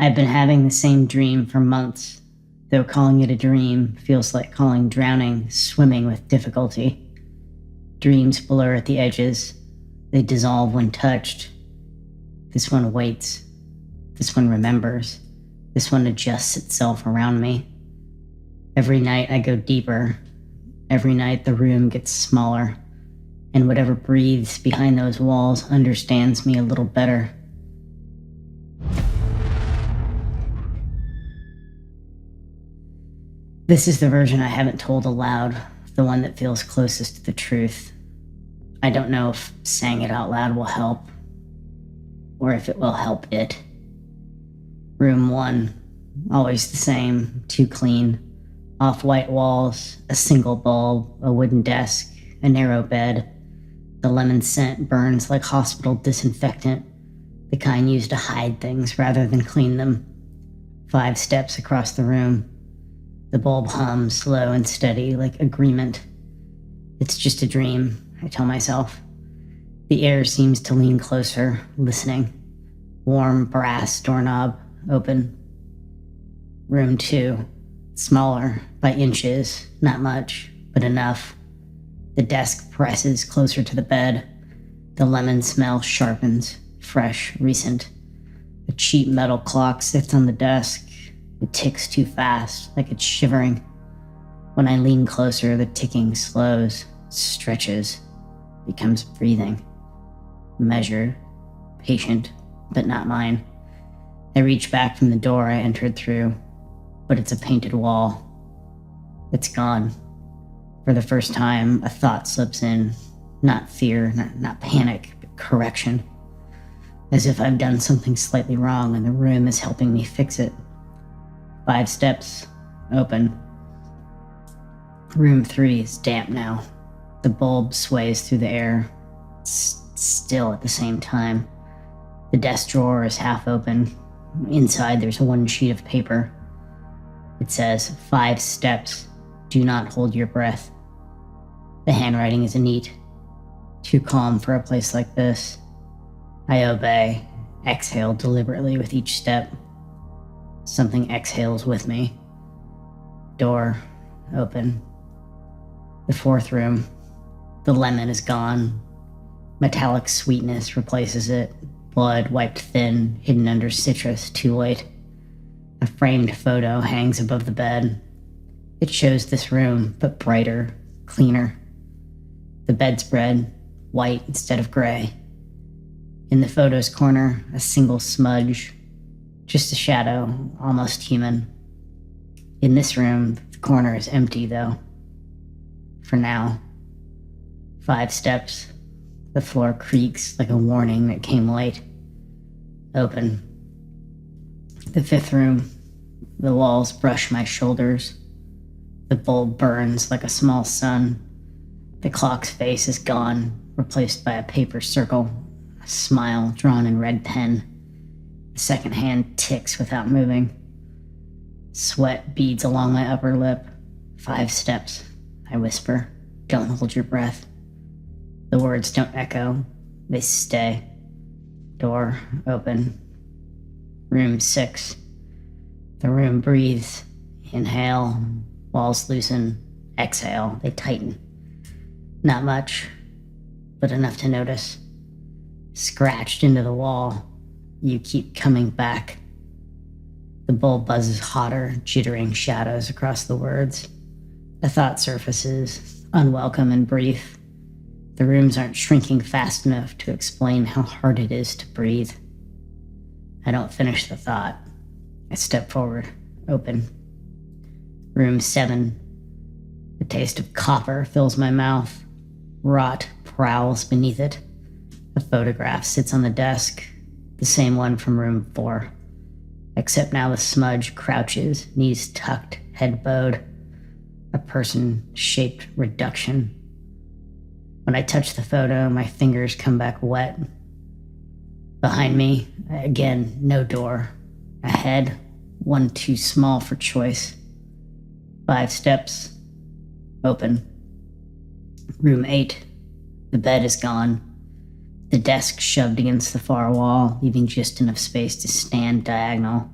I've been having the same dream for months, though calling it a dream feels like calling drowning swimming with difficulty. Dreams blur at the edges. They dissolve when touched. This one waits. This one remembers. This one adjusts itself around me. Every night I go deeper. Every night the room gets smaller, and whatever breathes behind those walls understands me a little better. This is the version I haven't told aloud, the one that feels closest to the truth. I don't know if saying it out loud will help, or if it will help it. Room 1, always the same, too clean. Off-white walls, a single bulb, a wooden desk, a narrow bed. The lemon scent burns like hospital disinfectant, the kind used to hide things rather than clean them. 5 steps across the room. The bulb hums slow and steady like agreement. It's just a dream, I tell myself. The air seems to lean closer, listening. Warm brass doorknob, open. Room 2, smaller by inches, not much, but enough. The desk presses closer to the bed. The lemon smell sharpens, fresh, recent. A cheap metal clock sits on the desk. It ticks too fast, like it's shivering. When I lean closer, the ticking slows, stretches, becomes breathing. Measured, patient, but not mine. I reach back from the door I entered through, but it's a painted wall. It's gone. For the first time, a thought slips in. Not fear, not panic, but correction. As if I've done something slightly wrong and the room is helping me fix it. 5 steps, open. Room 3 is damp now. The bulb sways through the air, still at the same time. The desk drawer is half open. Inside there's one sheet of paper. It says, 5 steps, do not hold your breath. The handwriting is neat, too calm for a place like this. I obey, exhale deliberately with each step. Something exhales with me. Door, open. The 4th room. The lemon is gone. Metallic sweetness replaces it. Blood wiped thin, hidden under citrus, too late. A framed photo hangs above the bed. It shows this room, but brighter, cleaner. The bedspread, white instead of gray. In the photo's corner, a single smudge. Just a shadow, almost human. In this room, the corner is empty, though. For now. 5 steps. The floor creaks like a warning that came late. Open. The 5th room. The walls brush my shoulders. The bulb burns like a small sun. The clock's face is gone, replaced by a paper circle, a smile drawn in red pen. The second hand ticks without moving. Sweat beads along my upper lip. 5 steps, I whisper. Don't hold your breath. The words don't echo, they stay. Door open. Room 6. The room breathes. Inhale, walls loosen. Exhale, they tighten. Not much, but enough to notice. Scratched into the wall, you keep coming back. The bulb buzzes hotter, jittering shadows across the words. A thought surfaces, unwelcome and brief. The rooms aren't shrinking fast enough to explain how hard it is to breathe. I don't finish the thought. I step forward, open. Room 7. The taste of copper fills my mouth. Rot prowls beneath it. A photograph sits on the desk, the same one from room 4. Except now the smudge crouches, knees tucked, head bowed. A person-shaped reduction. When I touch the photo, my fingers come back wet. Behind me, again, no door. Ahead, one too small for choice. 5 steps, open. Room 8. The bed is gone. The desk shoved against the far wall, leaving just enough space to stand diagonal.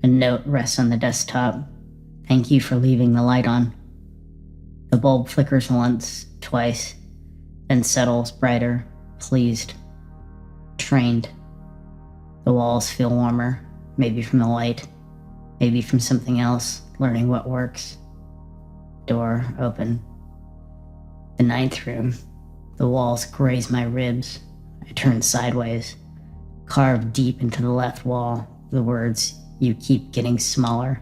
A note rests on the desktop. Thank you for leaving the light on. The bulb flickers once, twice, then settles brighter, pleased, trained. The walls feel warmer, maybe from the light, maybe from something else, learning what works. Door open. The ninth room. The walls graze my ribs. I turn sideways. Carved deep into the left wall, the words, "You keep getting smaller."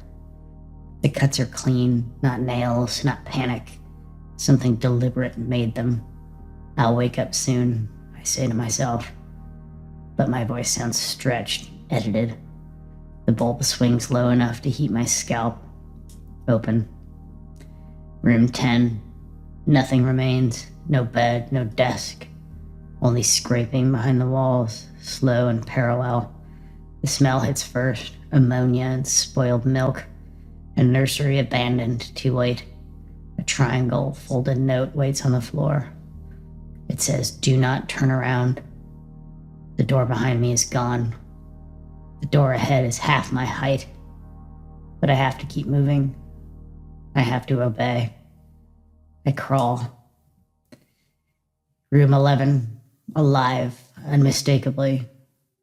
The cuts are clean, not nails, not panic. Something deliberate made them. I'll wake up soon, I say to myself. But my voice sounds stretched, edited. The bulb swings low enough to heat my scalp. Open. Room 10. Nothing remains. No bed, no desk. Only scraping behind the walls, slow and parallel. The smell hits first, ammonia and spoiled milk. A nursery abandoned, too late. A triangle folded note waits on the floor. It says, "Do not turn around." The door behind me is gone. The door ahead is half my height. But I have to keep moving. I have to obey. I crawl. Room 11, alive, unmistakably.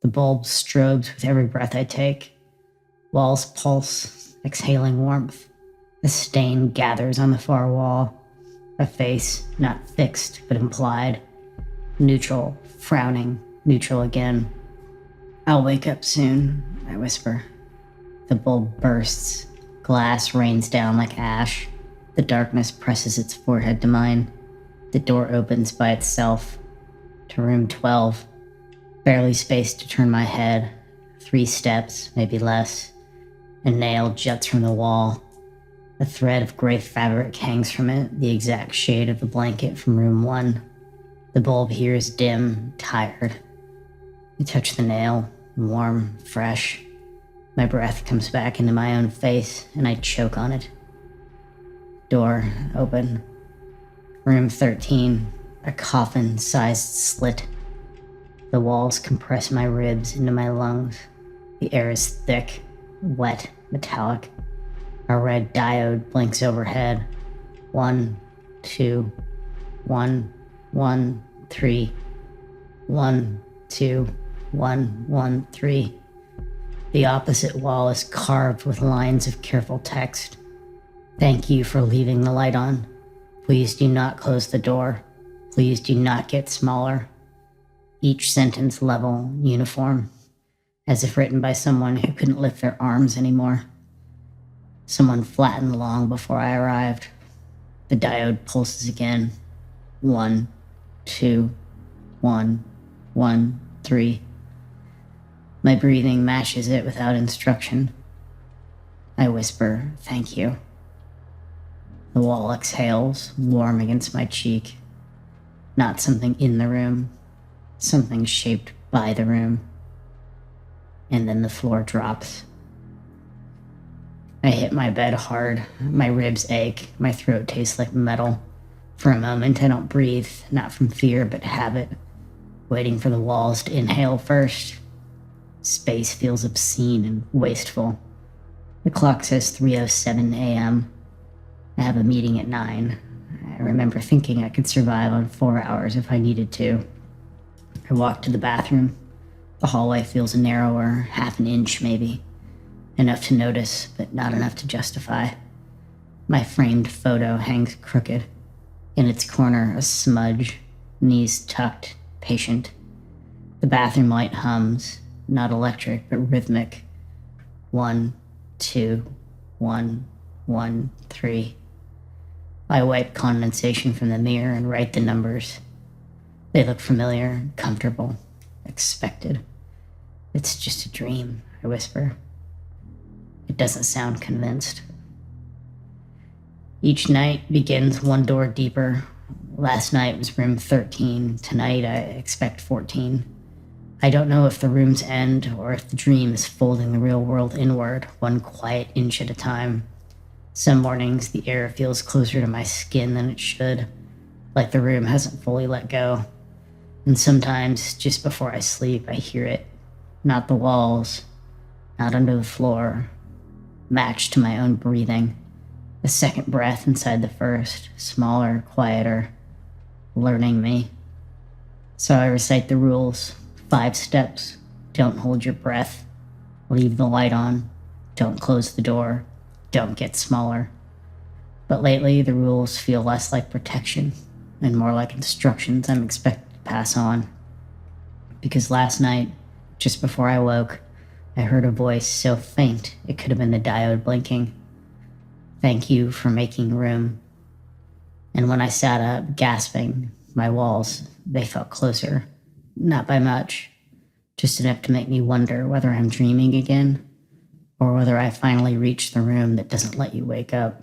The bulb strobes with every breath I take. Walls pulse, exhaling warmth. A stain gathers on the far wall. A face, not fixed, but implied. Neutral, frowning, neutral again. "I'll wake up soon," I whisper. The bulb bursts. Glass rains down like ash. The darkness presses its forehead to mine. The door opens by itself. To room 12. Barely space to turn my head. 3 steps, maybe less. A nail juts from the wall. A thread of gray fabric hangs from it, the exact shade of the blanket from room 1. The bulb here is dim, tired. I touch the nail, warm, fresh. My breath comes back into my own face, and I choke on it. Door open. Room 13, a coffin-sized slit. The walls compress my ribs into my lungs. The air is thick, wet, metallic. A red diode blinks overhead. 1, 2, 1, 1, 3. 1, 2, 1, 1, 3. The opposite wall is carved with lines of careful text. Thank you for leaving the light on. Please do not close the door. Please do not get smaller. Each sentence level, uniform, as if written by someone who couldn't lift their arms anymore. Someone flattened long before I arrived. The diode pulses again. 1, 2, 1, 1, 3. My breathing matches it without instruction. I whisper, "Thank you." The wall exhales, warm against my cheek. Not something in the room, something shaped by the room. And then the floor drops. I hit my bed hard. My ribs ache. My throat tastes like metal. For a moment, I don't breathe, not from fear, but habit, waiting for the walls to inhale first. Space feels obscene and wasteful. The clock says 3:07 a.m. I have a meeting at 9. I remember thinking I could survive on 4 hours if I needed to. I walk to the bathroom. The hallway feels narrower, half an inch maybe. Enough to notice, but not enough to justify. My framed photo hangs crooked. In its corner, a smudge, knees tucked, patient. The bathroom light hums, not electric, but rhythmic. 1, 2, 1, 1, 3. I wipe condensation from the mirror and write the numbers. They look familiar, comfortable, expected. "It's just a dream," I whisper. It doesn't sound convinced. Each night begins one door deeper. Last night was room 13. Tonight I expect 14. I don't know if the rooms end or if the dream is folding the real world inward, one quiet inch at a time. Some mornings the air feels closer to my skin than it should, like the room hasn't fully let go. And sometimes, just before I sleep, I hear it. Not the walls, not under the floor, matched to my own breathing. The second breath inside the first, smaller, quieter, learning me. So I recite the rules. 5 steps. Don't hold your breath. Leave the light on. Don't close the door. Don't get smaller. But lately, the rules feel less like protection and more like instructions I'm expected to pass on. Because last night, just before I woke, I heard a voice so faint it could have been the diode blinking. Thank you for making room. And when I sat up, gasping, my walls, they felt closer. Not by much. Just enough to make me wonder whether I'm dreaming again, or whether I finally reached the room that doesn't let you wake up.